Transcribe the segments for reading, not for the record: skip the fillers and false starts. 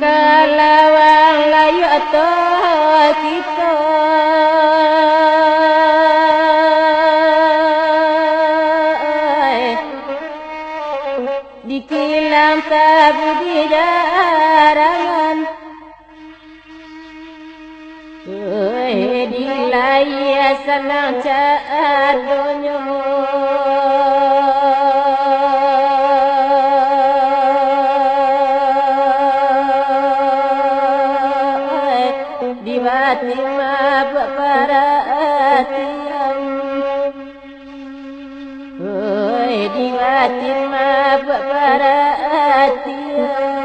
kalawang layu atau kita dikilang tabudi darangan dilaya senang cadonyo diwati mabuk para tiang diwati mabuk para tiang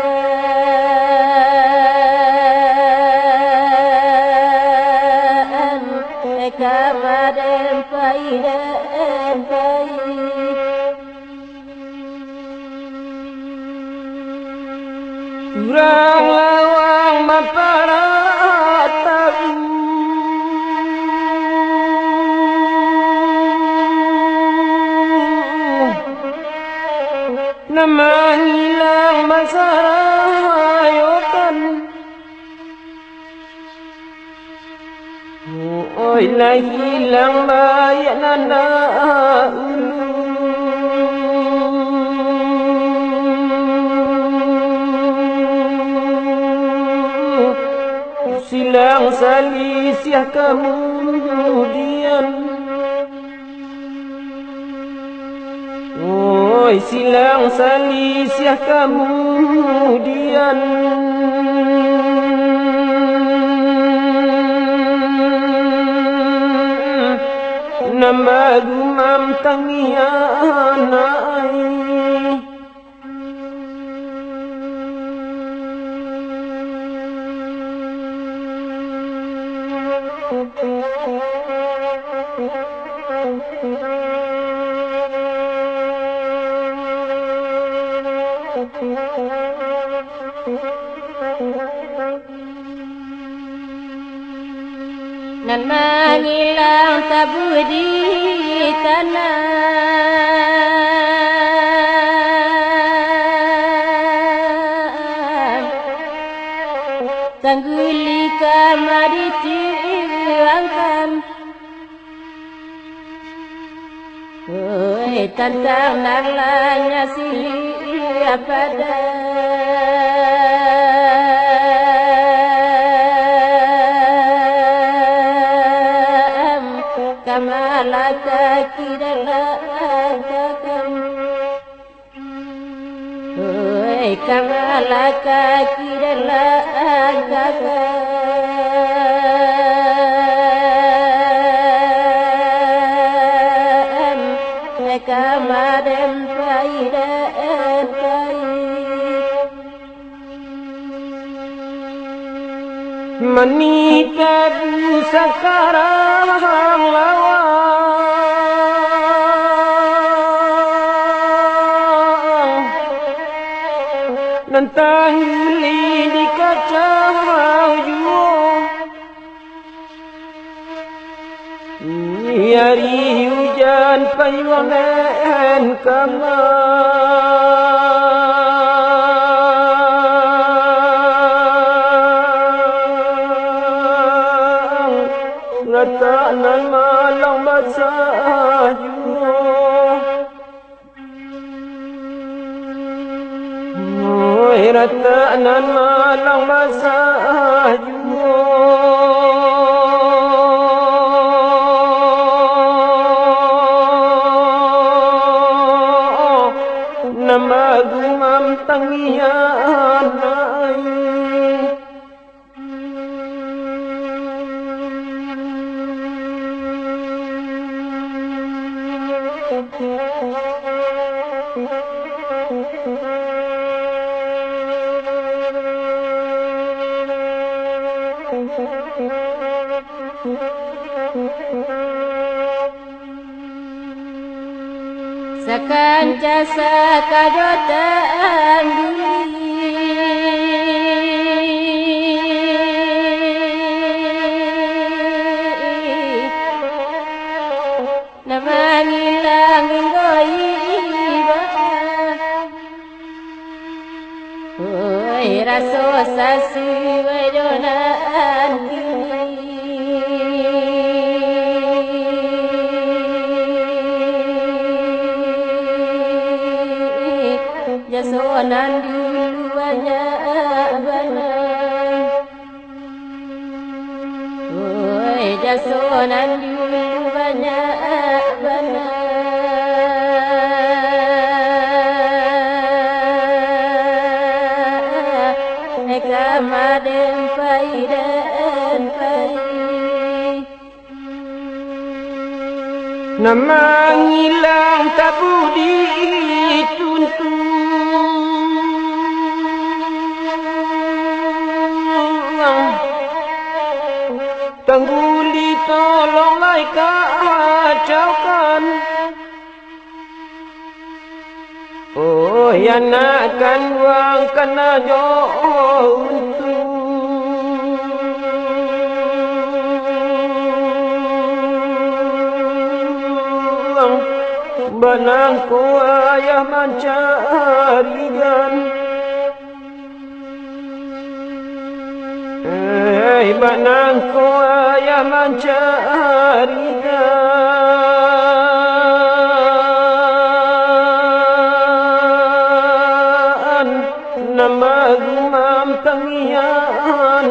kamadan paidan kurang lawang mapara nama hilang masarayokan oi lah hilang bayak nana ulu silang salisiah kemudian oi silang salisiah kemudian nambah gumam tangianai nan menghilang tabudi tanah tangguli kamari tiangkan tantang nalanya silia pada kamalaka kidalakam kamalaka kidalakam kamadan paidan manita sakarang lawang nantang hili di kacau juo hari hujan payuangan kamang ratanan malang basah juo ratanan malang basah juo nama gumam tangianai Sakan jasa kadotan Namangilang goiba Oi raso sasi wajonan Jasonan dulu banyak Oi jasonan dulu banyak Kamaden paidan pai Nama ngilang tak budi Tangguli tolonglah kacaukan Oh ya nakkan wang kena untung Banangku ayah mencarikan Banangku ayah mencarikan Nama gumam tangian